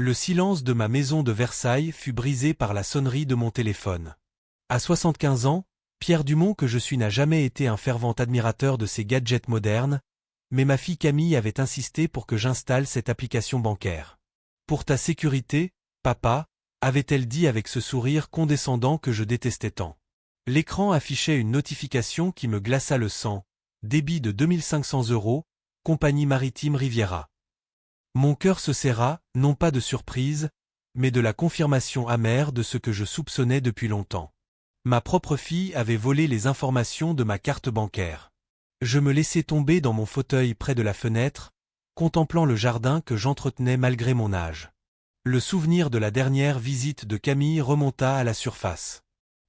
Le silence de ma maison de Versailles fut brisé par la sonnerie de mon téléphone. À 75 ans, Pierre Dumont que je suis n'a jamais été un fervent admirateur de ces gadgets modernes, mais ma fille Camille avait insisté pour que j'installe cette application bancaire. Pour ta sécurité, papa, avait-elle dit avec ce sourire condescendant que je détestais tant. L'écran affichait une notification qui me glaça le sang, débit de 2500 €, compagnie maritime Riviera. Mon cœur se serra, non pas de surprise, mais de la confirmation amère de ce que je soupçonnais depuis longtemps. Ma propre fille avait volé les informations de ma carte bancaire. Je me laissai tomber dans mon fauteuil près de la fenêtre, contemplant le jardin que j'entretenais malgré mon âge. Le souvenir de la dernière visite de Camille remonta à la surface.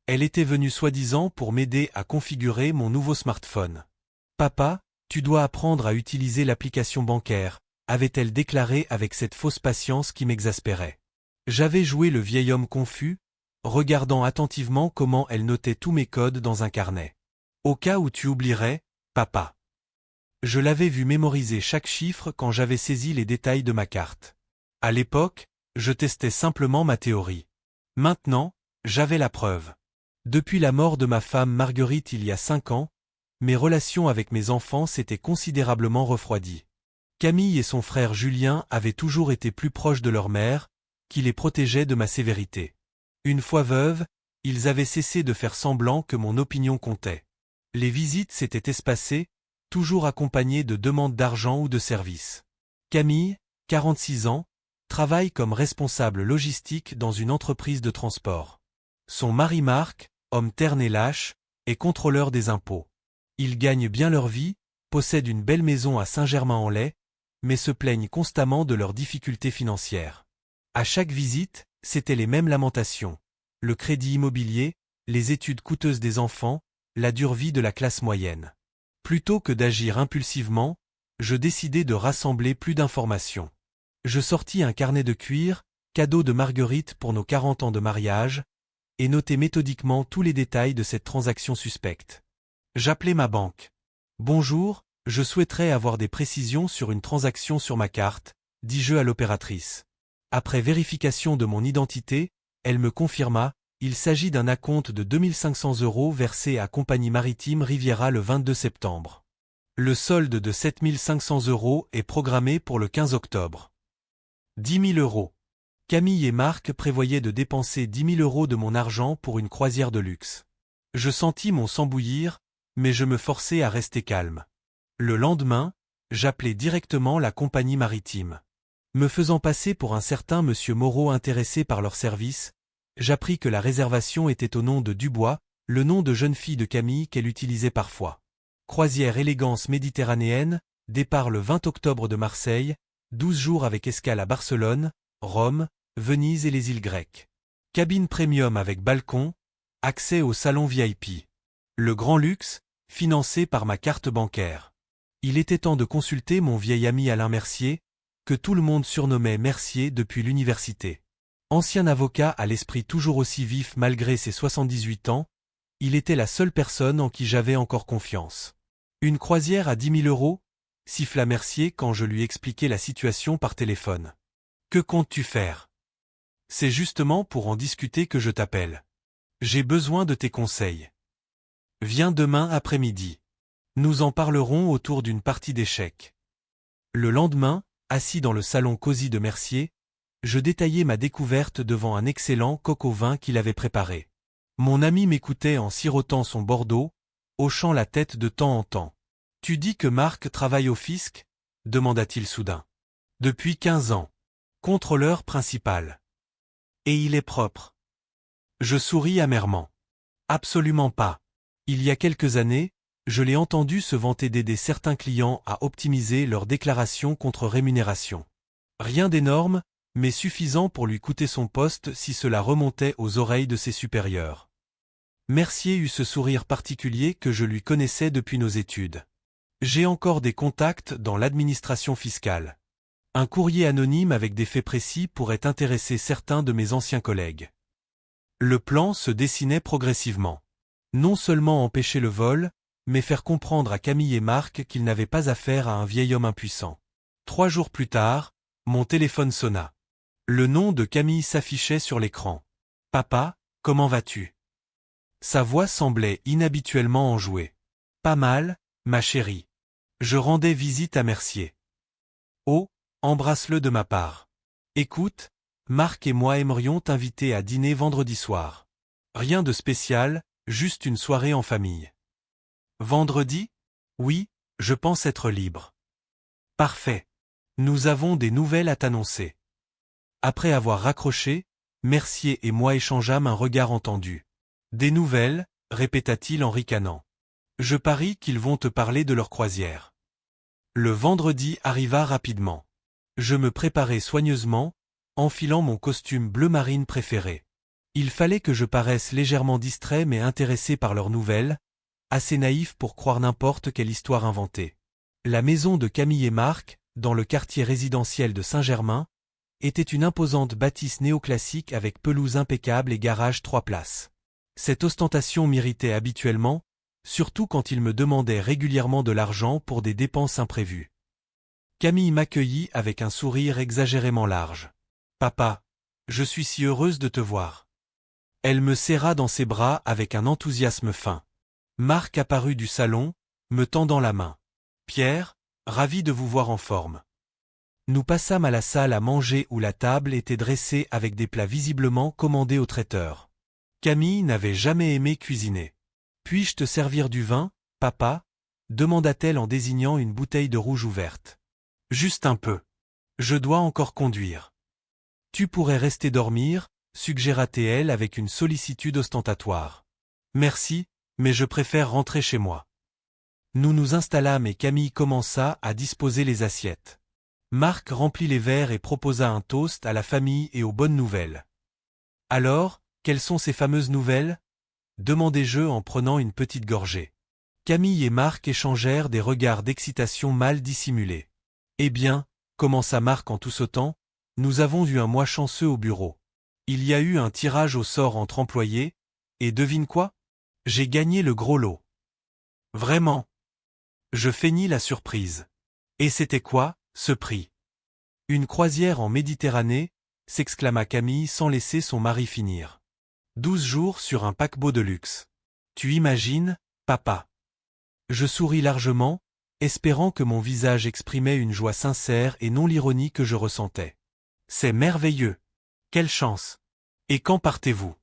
Elle était venue soi-disant pour m'aider à configurer mon nouveau smartphone. « Papa, tu dois apprendre à utiliser l'application bancaire », avait-elle déclaré avec cette fausse patience qui m'exaspérait. J'avais joué le vieil homme confus, regardant attentivement comment elle notait tous mes codes dans un carnet. « Au cas où tu oublierais, papa. » Je l'avais vu mémoriser chaque chiffre quand j'avais saisi les détails de ma carte. À l'époque, je testais simplement ma théorie. Maintenant, j'avais la preuve. Depuis la mort de ma femme Marguerite il y a 5 ans, mes relations avec mes enfants s'étaient considérablement refroidies. Camille et son frère Julien avaient toujours été plus proches de leur mère, qui les protégeait de ma sévérité. Une fois veuves, ils avaient cessé de faire semblant que mon opinion comptait. Les visites s'étaient espacées, toujours accompagnées de demandes d'argent ou de services. Camille, 46 ans, travaille comme responsable logistique dans une entreprise de transport. Son mari Marc, homme terne et lâche, est contrôleur des impôts. Ils gagnent bien leur vie, possèdent une belle maison à Saint-Germain-en-Laye, mais se plaignent constamment de leurs difficultés financières. À chaque visite, c'étaient les mêmes lamentations. Le crédit immobilier, les études coûteuses des enfants, la dure vie de la classe moyenne. Plutôt que d'agir impulsivement, je décidai de rassembler plus d'informations. Je sortis un carnet de cuir, cadeau de Marguerite pour nos 40 ans de mariage, et notai méthodiquement tous les détails de cette transaction suspecte. J'appelai ma banque. « Bonjour, je souhaiterais avoir des précisions sur une transaction sur ma carte, » dis-je à l'opératrice. Après vérification de mon identité, elle me confirma, il s'agit d'un acompte de 2500 € versé à Compagnie Maritime Riviera le 22 septembre. Le solde de 7500 € est programmé pour le 15 octobre. 10 000 €. Camille et Marc prévoyaient de dépenser 10 000 € de mon argent pour une croisière de luxe. Je sentis mon sang bouillir, mais je me forçai à rester calme. Le lendemain, j'appelai directement la compagnie maritime. Me faisant passer pour un certain monsieur Moreau intéressé par leur service, j'appris que la réservation était au nom de Dubois, le nom de jeune fille de Camille qu'elle utilisait parfois. Croisière élégance méditerranéenne, départ le 20 octobre de Marseille, 12 jours avec escale à Barcelone, Rome, Venise et les îles grecques. Cabine premium avec balcon, accès au salon VIP. Le grand luxe, financé par ma carte bancaire. Il était temps de consulter mon vieil ami Alain Mercier, que tout le monde surnommait Mercier depuis l'université. Ancien avocat à l'esprit toujours aussi vif malgré ses 78 ans, il était la seule personne en qui j'avais encore confiance. Une croisière à 10 000 €, siffla Mercier quand je lui expliquai la situation par téléphone. Que comptes-tu faire? C'est justement pour en discuter que je t'appelle. J'ai besoin de tes conseils. Viens demain après-midi. Nous en parlerons autour d'une partie d'échecs. Le lendemain, assis dans le salon cosy de Mercier, je détaillai ma découverte devant un excellent coq au vin qu'il avait préparé. Mon ami m'écoutait en sirotant son Bordeaux, hochant la tête de temps en temps. « Tu dis que Marc travaille au fisc ?» demanda-t-il soudain. « Depuis 15 ans. Contrôleur principal. Et il est propre. » Je souris amèrement. « Absolument pas. Il y a quelques années, je l'ai entendu se vanter d'aider certains clients à optimiser leurs déclarations contre rémunération. Rien d'énorme, mais suffisant pour lui coûter son poste si cela remontait aux oreilles de ses supérieurs. » Mercier eut ce sourire particulier que je lui connaissais depuis nos études. « J'ai encore des contacts dans l'administration fiscale. Un courrier anonyme avec des faits précis pourrait intéresser certains de mes anciens collègues. » Le plan se dessinait progressivement. Non seulement empêcher le vol, mais faire comprendre à Camille et Marc qu'ils n'avaient pas affaire à un vieil homme impuissant. 3 jours plus tard, mon téléphone sonna. Le nom de Camille s'affichait sur l'écran. « Papa, comment vas-tu » Sa voix semblait inhabituellement enjouée. « Pas mal, ma chérie. Je rendais visite à Mercier. Oh, embrasse-le de ma part. Écoute, Marc et moi aimerions t'inviter à dîner vendredi soir. Rien de spécial, juste une soirée en famille. » Vendredi ? Oui, je pense être libre. Parfait. Nous avons des nouvelles à t'annoncer. Après avoir raccroché, Mercier et moi échangeâmes un regard entendu. Des nouvelles, répéta-t-il en ricanant. Je parie qu'ils vont te parler de leur croisière. Le vendredi arriva rapidement. Je me préparai soigneusement, enfilant mon costume bleu marine préféré. Il fallait que je paraisse légèrement distrait mais intéressé par leurs nouvelles, assez naïf pour croire n'importe quelle histoire inventée. La maison de Camille et Marc, dans le quartier résidentiel de Saint-Germain, était une imposante bâtisse néoclassique avec pelouse impeccable et garage 3 places. Cette ostentation m'irritait habituellement, surtout quand il me demandait régulièrement de l'argent pour des dépenses imprévues. Camille m'accueillit avec un sourire exagérément large. « Papa, je suis si heureuse de te voir. » Elle me serra dans ses bras avec un enthousiasme fin. Marc apparut du salon, me tendant la main. « Pierre, ravi de vous voir en forme. » Nous passâmes à la salle à manger où la table était dressée avec des plats visiblement commandés au traiteur. Camille n'avait jamais aimé cuisiner. « Puis-je te servir du vin, papa » demanda-t-elle en désignant une bouteille de rouge ouverte. « Juste un peu. Je dois encore conduire. »« Tu pourrais rester dormir » suggéra-t-elle avec une sollicitude ostentatoire. « Merci, mais je préfère rentrer chez moi. » Nous nous installâmes et Camille commença à disposer les assiettes. Marc remplit les verres et proposa un toast à la famille et aux bonnes nouvelles. « Alors, quelles sont ces fameuses nouvelles » demandai-je en prenant une petite gorgée. Camille et Marc échangèrent des regards d'excitation mal dissimulés. « Eh bien, » commença Marc en tout sautant, « nous avons eu un mois chanceux au bureau. Il y a eu un tirage au sort entre employés, et devine quoi ? J'ai gagné le gros lot. » « Vraiment ?» Je feignis la surprise. « Et c'était quoi, ce prix ?»« Une croisière en Méditerranée » s'exclama Camille sans laisser son mari finir. 12 jours sur un paquebot de luxe. Tu imagines, papa ? Je souris largement, espérant que mon visage exprimait une joie sincère et non l'ironie que je ressentais. C'est merveilleux. Quelle chance. Et quand partez-vous ?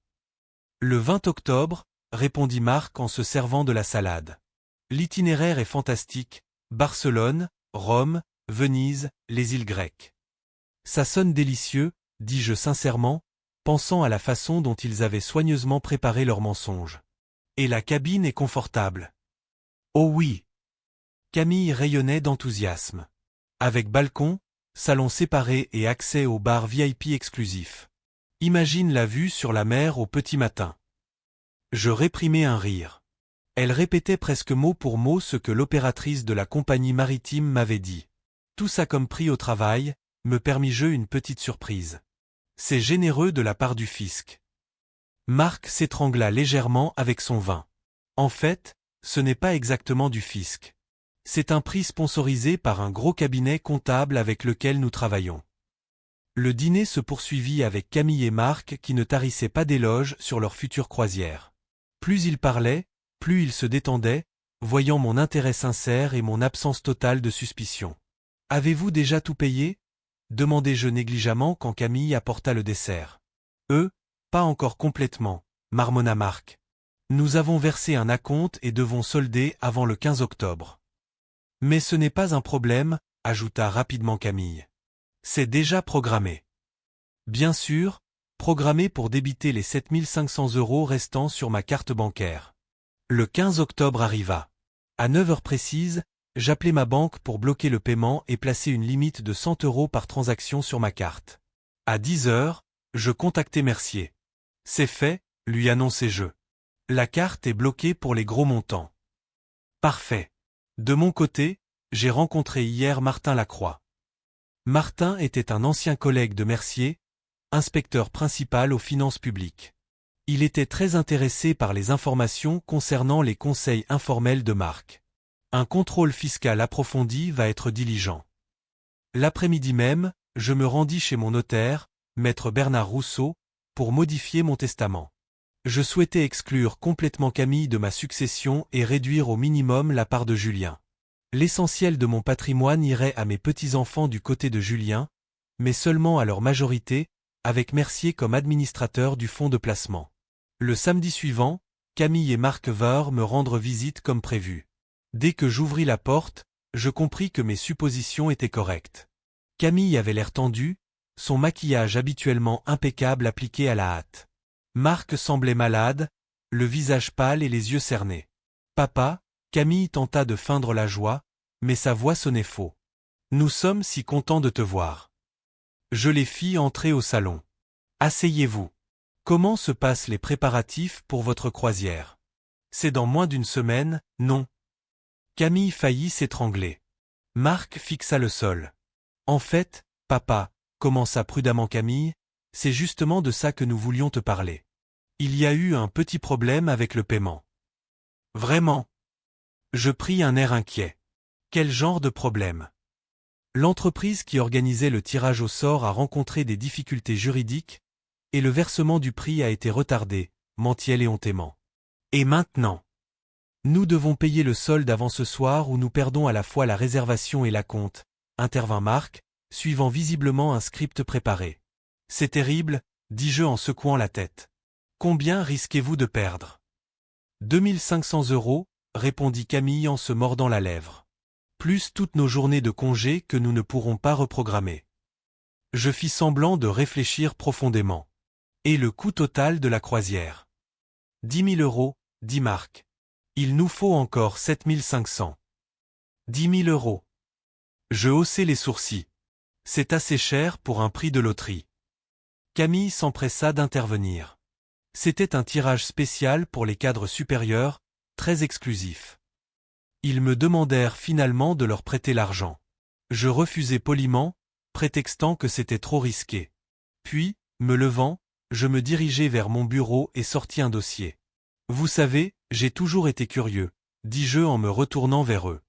Le 20 octobre, répondit Marc en se servant de la salade. L'itinéraire est fantastique, Barcelone, Rome, Venise, les îles grecques. Ça sonne délicieux, dis-je sincèrement, pensant à la façon dont ils avaient soigneusement préparé leur mensonge. Et la cabine est confortable. Oh oui. Camille rayonnait d'enthousiasme. Avec balcon, salon séparé et accès au bar VIP exclusif. Imagine la vue sur la mer au petit matin. Je réprimai un rire. Elle répétait presque mot pour mot ce que l'opératrice de la compagnie maritime m'avait dit. Tout ça comme prix au travail, me permis-je une petite surprise. C'est généreux de la part du fisc. Marc s'étrangla légèrement avec son vin. En fait, ce n'est pas exactement du fisc. C'est un prix sponsorisé par un gros cabinet comptable avec lequel nous travaillons. Le dîner se poursuivit avec Camille et Marc qui ne tarissaient pas d'éloges sur leur future croisière. Plus ils parlaient, plus ils se détendaient, voyant mon intérêt sincère et mon absence totale de suspicion. « Avez-vous déjà tout payé » demandai-je négligemment quand Camille apporta le dessert. « Pas encore complètement » marmonna Marc. « Nous avons versé un acompte et devons solder avant le 15 octobre. »« Mais ce n'est pas un problème » ajouta rapidement Camille. « C'est déjà programmé. » Bien sûr, programmé pour débiter les 7500 € restants sur ma carte bancaire. Le 15 octobre arriva. À 9 heures précises, j'appelai ma banque pour bloquer le paiement et placer une limite de 100 € par transaction sur ma carte. À 10 heures, je contactai Mercier. « C'est fait » lui annonçai-je. « La carte est bloquée pour les gros montants. » Parfait. De mon côté, j'ai rencontré hier Martin Lacroix. Martin était un ancien collègue de Mercier, inspecteur principal aux finances publiques. Il était très intéressé par les informations concernant les conseils informels de Marc. Un contrôle fiscal approfondi va être diligent. L'après-midi même, je me rendis chez mon notaire, maître Bernard Rousseau, pour modifier mon testament. Je souhaitais exclure complètement Camille de ma succession et réduire au minimum la part de Julien. L'essentiel de mon patrimoine irait à mes petits-enfants du côté de Julien, mais seulement à leur majorité, avec Mercier comme administrateur du fonds de placement. Le samedi suivant, Camille et Marc vinrent me rendre visite comme prévu. Dès que j'ouvris la porte, je compris que mes suppositions étaient correctes. Camille avait l'air tendu, son maquillage habituellement impeccable appliqué à la hâte. Marc semblait malade, le visage pâle et les yeux cernés. « Papa », Camille tenta de feindre la joie, mais sa voix sonnait faux. « Nous sommes si contents de te voir. » Je les fis entrer au salon. « Asseyez-vous. Comment se passent les préparatifs pour votre croisière? » « C'est dans moins d'une semaine, non ?» Camille faillit s'étrangler. Marc fixa le sol. « En fait, papa, » commença prudemment Camille, « c'est justement de ça que nous voulions te parler. Il y a eu un petit problème avec le paiement. » « Vraiment ?» Je pris un air inquiet. « Quel genre de problème ? » L'entreprise qui organisait le tirage au sort a rencontré des difficultés juridiques, et le versement du prix a été retardé, mentit éhontément. « Et maintenant ? Nous devons payer le solde avant ce soir ou nous perdons à la fois la réservation et l'acompte, » intervint Marc, suivant visiblement un script préparé. « C'est terrible, » dis-je en secouant la tête. « Combien risquez-vous de perdre ? » 2500 €, répondit Camille en se mordant la lèvre. Plus toutes nos journées de congé que nous ne pourrons pas reprogrammer. Je fis semblant de réfléchir profondément. Et le coût total de la croisière? 10 000 €, dit Marc. Il nous faut encore 7 500. 10 000 €. Je haussai les sourcils. C'est assez cher pour un prix de loterie. Camille s'empressa d'intervenir. C'était un tirage spécial pour les cadres supérieurs, très exclusif. Ils me demandèrent finalement de leur prêter l'argent. Je refusai poliment, prétextant que c'était trop risqué. Puis, me levant, je me dirigeai vers mon bureau et sortis un dossier. Vous savez, j'ai toujours été curieux, dis-je en me retournant vers eux.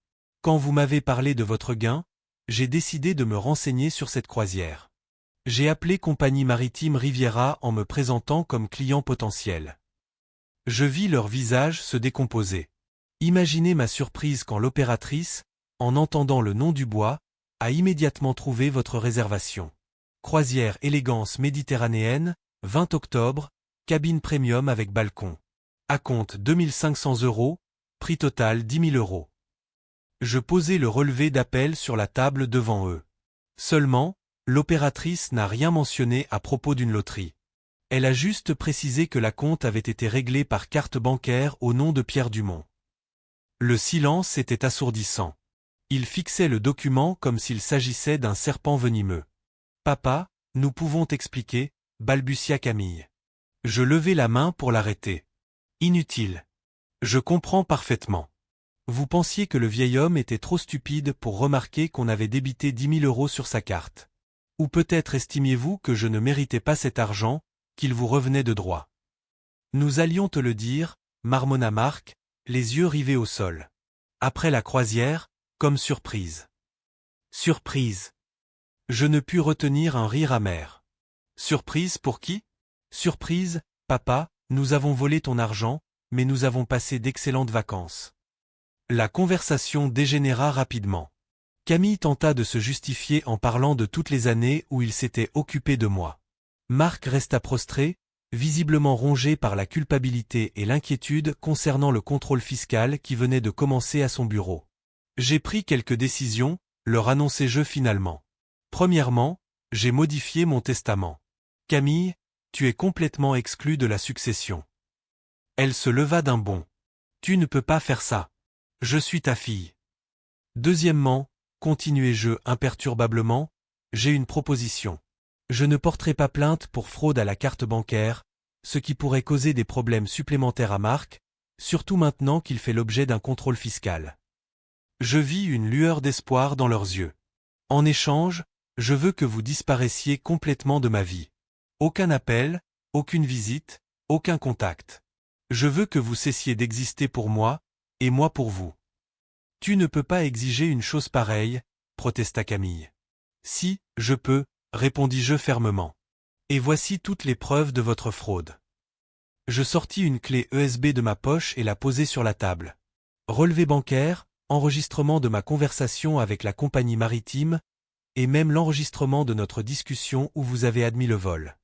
Quand vous m'avez parlé de votre gain, j'ai décidé de me renseigner sur cette croisière. J'ai appelé Compagnie Maritime Riviera en me présentant comme client potentiel. Je vis leur visage se décomposer. Imaginez ma surprise quand l'opératrice, en entendant le nom du bois, a immédiatement trouvé votre réservation. Croisière élégance méditerranéenne, 20 octobre, cabine premium avec balcon. Acompte 2500 €, prix total 10 000 €. Je posai le relevé d'appel sur la table devant eux. Seulement, l'opératrice n'a rien mentionné à propos d'une loterie. Elle a juste précisé que l'acompte avait été réglé par carte bancaire au nom de Pierre Dumont. Le silence était assourdissant. Il fixait le document comme s'il s'agissait d'un serpent venimeux. « Papa, nous pouvons t'expliquer, » balbutia Camille. Je levai la main pour l'arrêter. Inutile. Je comprends parfaitement. Vous pensiez que le vieil homme était trop stupide pour remarquer qu'on avait débité 10 000 € sur sa carte. Ou peut-être estimiez-vous que je ne méritais pas cet argent, qu'il vous revenait de droit. Nous allions te le dire, marmonna Marc, les yeux rivés au sol. Après la croisière, comme surprise. Surprise. Je ne pus retenir un rire amer. Surprise pour qui? Surprise, papa, nous avons volé ton argent, mais nous avons passé d'excellentes vacances. La conversation dégénéra rapidement. Camille tenta de se justifier en parlant de toutes les années où il s'était occupé de moi. Marc resta prostré, visiblement rongé par la culpabilité et l'inquiétude concernant le contrôle fiscal qui venait de commencer à son bureau. J'ai pris quelques décisions, leur annonçai-je finalement. Premièrement, j'ai modifié mon testament. Camille, tu es complètement exclue de la succession. Elle se leva d'un bond. Tu ne peux pas faire ça. Je suis ta fille. Deuxièmement, continuai-je imperturbablement, j'ai une proposition. Je ne porterai pas plainte pour fraude à la carte bancaire, ce qui pourrait causer des problèmes supplémentaires à Marc, surtout maintenant qu'il fait l'objet d'un contrôle fiscal. Je vis une lueur d'espoir dans leurs yeux. En échange, je veux que vous disparaissiez complètement de ma vie. Aucun appel, aucune visite, aucun contact. Je veux que vous cessiez d'exister pour moi, et moi pour vous. Tu ne peux pas exiger une chose pareille, protesta Camille. Si, je peux, répondis-je fermement. Et voici toutes les preuves de votre fraude. Je sortis une clé USB de ma poche et la posai sur la table. Relevé bancaire, enregistrement de ma conversation avec la compagnie maritime, et même l'enregistrement de notre discussion où vous avez admis le vol.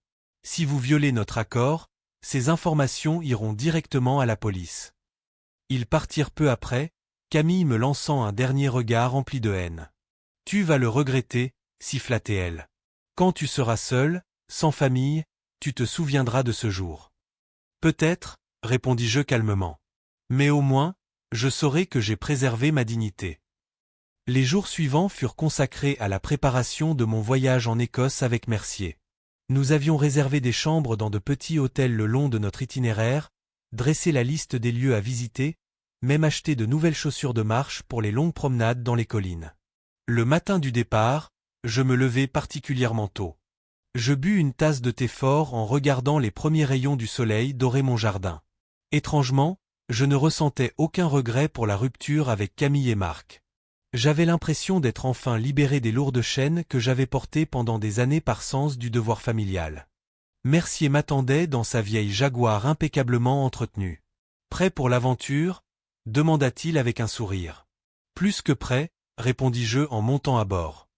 Si vous violez notre accord, ces informations iront directement à la police. Ils partirent peu après, Camille me lançant un dernier regard rempli de haine. Tu vas le regretter, siffla-t-elle. Quand tu seras seul, sans famille, tu te souviendras de ce jour. Peut-être, répondis-je calmement. Mais au moins, je saurai que j'ai préservé ma dignité. Les jours suivants furent consacrés à la préparation de mon voyage en Écosse avec Mercier. Nous avions réservé des chambres dans de petits hôtels le long de notre itinéraire, dressé la liste des lieux à visiter, même acheté de nouvelles chaussures de marche pour les longues promenades dans les collines. Le matin du départ, je me levai particulièrement tôt. Je bus une tasse de thé fort en regardant les premiers rayons du soleil dorer mon jardin. Étrangement, je ne ressentais aucun regret pour la rupture avec Camille et Marc. J'avais l'impression d'être enfin libéré des lourdes chaînes que j'avais portées pendant des années par sens du devoir familial. Mercier m'attendait dans sa vieille Jaguar impeccablement entretenue. Prêt pour l'aventure ? Demanda-t-il avec un sourire. Plus que prêt, répondis-je en montant à bord.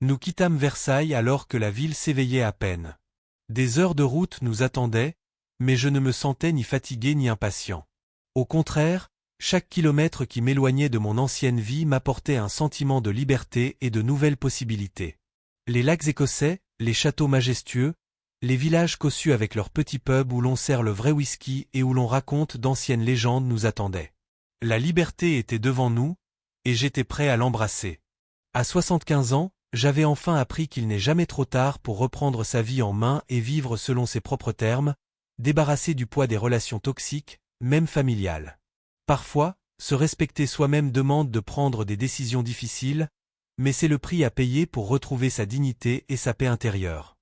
Nous quittâmes Versailles alors que la ville s'éveillait à peine. Des heures de route nous attendaient, mais je ne me sentais ni fatigué ni impatient. Au contraire, chaque kilomètre qui m'éloignait de mon ancienne vie m'apportait un sentiment de liberté et de nouvelles possibilités. Les lacs écossais, les châteaux majestueux, les villages cossus avec leurs petits pubs où l'on sert le vrai whisky et où l'on raconte d'anciennes légendes nous attendaient. La liberté était devant nous, et j'étais prêt à l'embrasser. À 75 ans, j'avais enfin appris qu'il n'est jamais trop tard pour reprendre sa vie en main et vivre selon ses propres termes, débarrassé du poids des relations toxiques, même familiales. Parfois, se respecter soi-même demande de prendre des décisions difficiles, mais c'est le prix à payer pour retrouver sa dignité et sa paix intérieure.